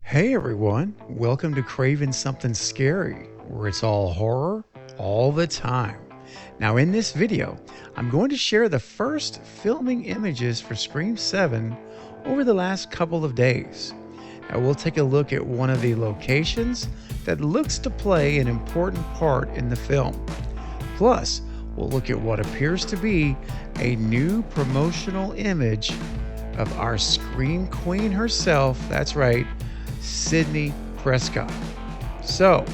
Hey everyone, welcome to Craving Something Scary, where it's all horror all the time. Now in this video, I'm going to share the first filming images for Scream 7 over the last couple of days. Now we'll take a look at one of the locations that looks to play an important part in the film. Plus, we'll look at what appears to be a new promotional image of our Scream Queen herself, that's right, Sidney Prescott. So,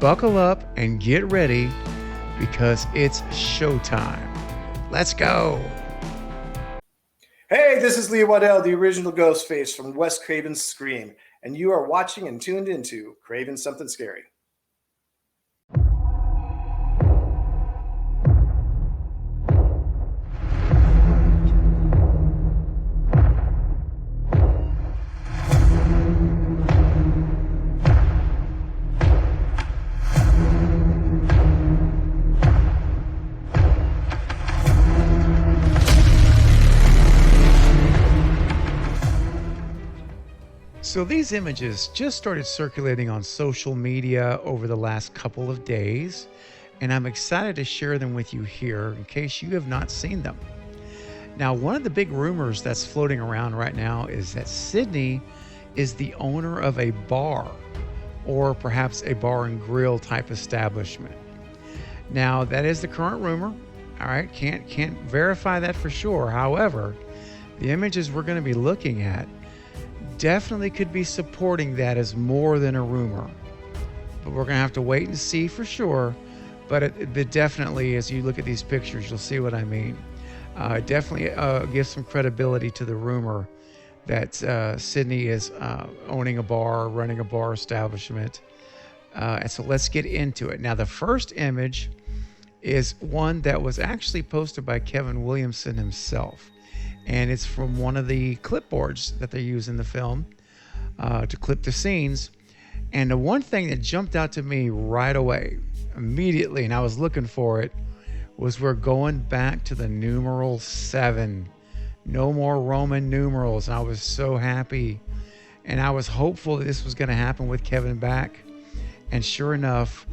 buckle up and get ready because it's showtime. Let's go. Hey, this is Lee Waddell, the original Ghostface from Wes Craven's Scream, and you are watching and tuned into Craving Something Scary. So these images just started circulating on social media over the last couple of days, and I'm excited to share them with you here in case you have not seen them. Now, one of the big rumors that's floating around right now is that Sidney is the owner of a bar, or perhaps a bar and grill type establishment. Now, that is the current rumor. All right, can't verify that for sure. However, the images we're going to be looking at definitely could be supporting that as more than a rumor. But we're going to have to wait and see for sure. But it definitely, as you look at these pictures, you'll see what I mean. Definitely gives some credibility to the rumor that Sidney is owning a bar, running a bar establishment. And so let's get into it. Now, the first image is one that was actually posted by Kevin Williamson himself. And it's from one of the clipboards that they use in the film to clip the scenes. And the one thing that jumped out to me right away, immediately, and I was looking for it, was we're going back to the numeral 7. No more Roman numerals. And I was so happy. And I was hopeful that this was going to happen with Kevin back. And sure enough,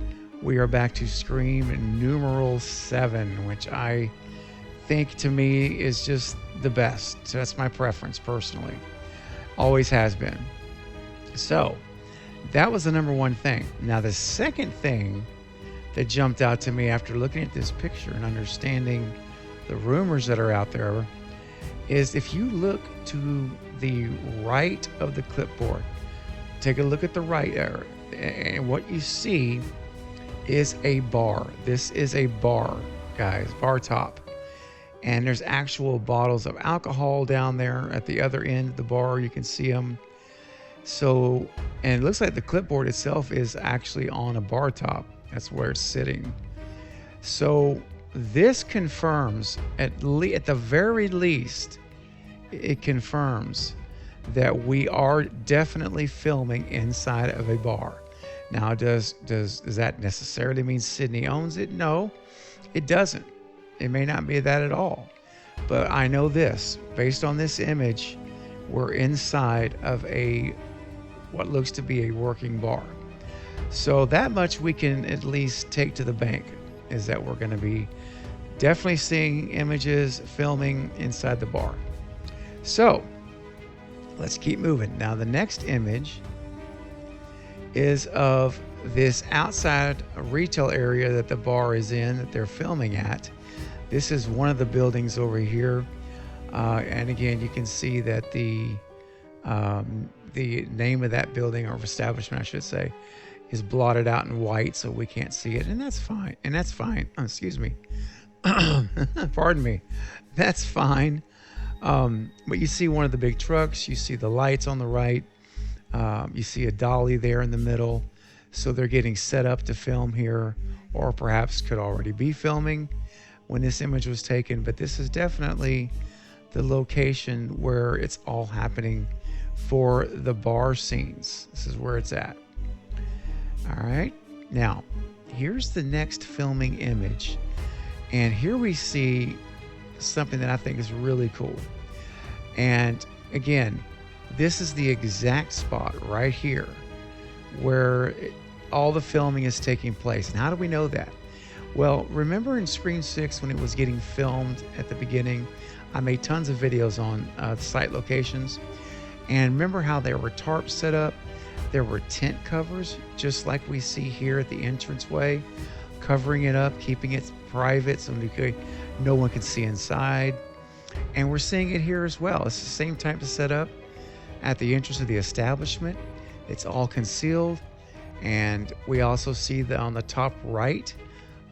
we are back to Scream numeral 7, which I think to me is just the best. So that's my preference personally. Always has been. So that was the number one thing. Now the second thing that jumped out to me after looking at this picture and understanding the rumors that are out there is if you look to the right of the clipboard, take a look at the right there, and what you see is a bar. This is a bar, guys, bar top. And there's actual bottles of alcohol down there at the other end of the bar. You can see them. So, and it looks like the clipboard itself is actually on a bar top. That's where it's sitting. So this confirms, at the very least, it confirms that we are definitely filming inside of a bar. Now, does that necessarily mean Sidney owns it? No, it doesn't. It may not be that at all. But I know this, based on this image, we're inside of what looks to be a working bar. So that much we can at least take to the bank, is that we're going to be definitely seeing images filming inside the bar. So let's keep moving. Now the next image is of this outside retail area that the bar is in, that they're filming at. This is one of the buildings over here. And again, you can see that the name of that building, or establishment, I should say, is blotted out in white, so we can't see it. And that's fine. Oh, excuse me. Pardon me. That's fine. But you see one of the big trucks. You see the lights on the right. You see a dolly there in the middle. So they're getting set up to film here, or perhaps could already be filming when this image was taken. But this is definitely the location where it's all happening for the bar scenes. This is where it's at. All right. Now, here's the next filming image. And here we see something that I think is really cool. And again, This is the exact spot right here where all the filming is taking place. And how do we know that? Well, remember in Scream 6 when it was getting filmed at the beginning, I made tons of videos on the site locations. And remember how there were tarps set up? There were tent covers, just like we see here at the entranceway, covering it up, keeping it private so no one can see inside. And we're seeing it here as well. It's the same type of setup at the entrance of the establishment. It's all concealed. And we also see that on the top right,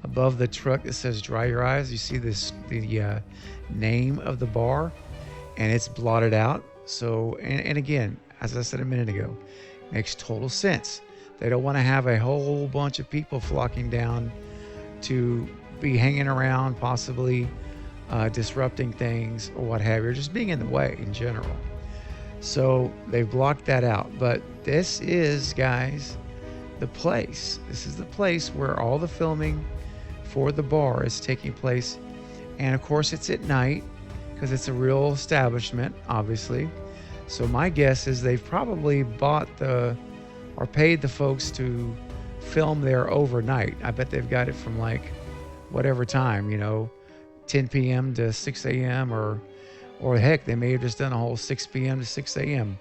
above the truck that says "Dry Your Eyes," you see the name of the bar, and it's blotted out. So, and again, as I said a minute ago, makes total sense. They don't want to have a whole bunch of people flocking down to be hanging around, possibly disrupting things or what have you, or just being in the way in general. So they've blocked that out. But this is, guys, the place. This is the place where all the filming for the bar is taking place. And of course, it's at night because it's a real establishment, obviously. So my guess is they've probably bought or paid the folks to film there overnight. I bet they've got it from like whatever time, 10 p.m. to 6 a.m. or heck, they may have just done a whole 6 p.m. to 6 a.m.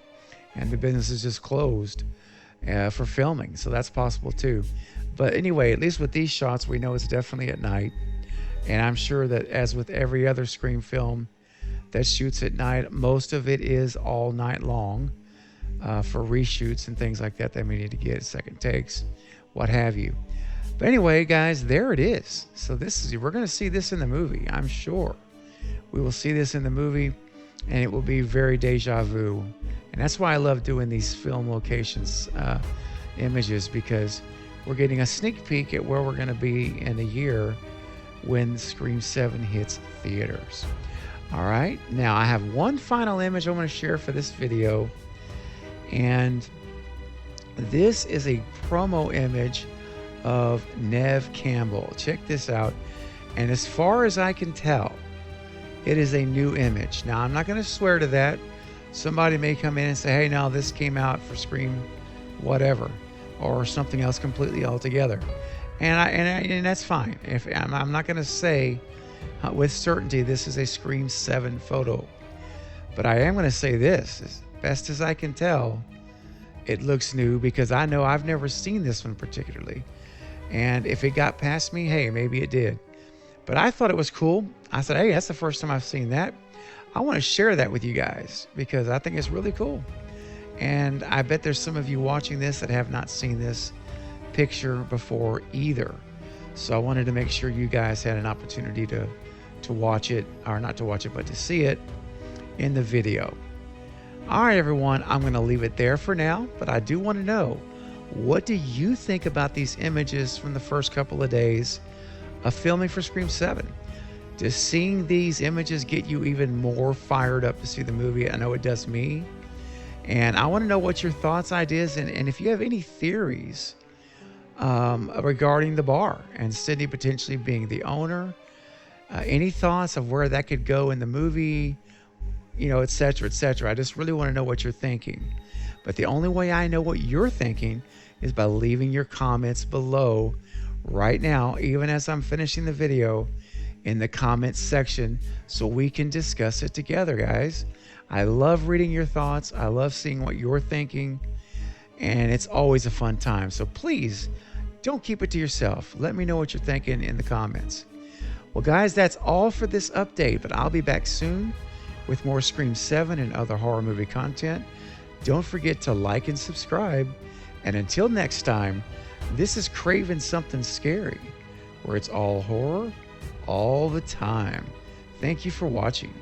and the business is just closed for filming. So that's possible too. But anyway, at least with these shots, we know it's definitely at night. And I'm sure that as with every other Scream film that shoots at night, most of it is all night long for reshoots and things like that. They may need to get second takes, what have you. But anyway, guys, there it is. So we're going to see this in the movie, I'm sure. We will see this in the movie, and it will be very deja vu. And that's why I love doing these film locations images, because we're getting a sneak peek at where we're going to be in a year when Scream 7 hits theaters. All right, now I have one final image I want to share for this video, and this is a promo image of Neve Campbell. Check this out, and as far as I can tell, it is a new image. Now, I'm not going to swear to that. Somebody may come in and say, hey, no, this came out for Scream whatever, or something else completely altogether. And that's fine. If I'm not going to say with certainty this is a Scream 7 photo, but I am going to say this, as best as I can tell, it looks new, because I know I've never seen this one particularly. And if it got past me, hey, maybe it did. But I thought it was cool. I said, hey, that's the first time I've seen that. I want to share that with you guys because I think it's really cool. And I bet there's some of you watching this that have not seen this picture before either. So I wanted to make sure you guys had an opportunity to watch it, or not to watch it, but to see it in the video. All right, everyone, I'm going to leave it there for now, but I do want to know, what do you think about these images from the first couple of days of filming for Scream 7? Does seeing these images get you even more fired up to see the movie? I know it does me. And I want to know what your thoughts, ideas, and if you have any theories regarding the bar and Sydney potentially being the owner. Any thoughts of where that could go in the movie, et cetera, et cetera. I just really want to know what you're thinking. But the only way I know what you're thinking is by leaving your comments below right now, even as I'm finishing the video, in the comments section, so we can discuss it together, guys. I love reading your thoughts. I love seeing what you're thinking, and it's always a fun time. So please don't keep it to yourself. Let me know what you're thinking in the comments. Well, guys, that's all for this update, but I'll be back soon with more Scream 7 and other horror movie content. Don't forget to like and subscribe. And until next time, this is Craven Something Scary, where it's all horror all the time. Thank you for watching.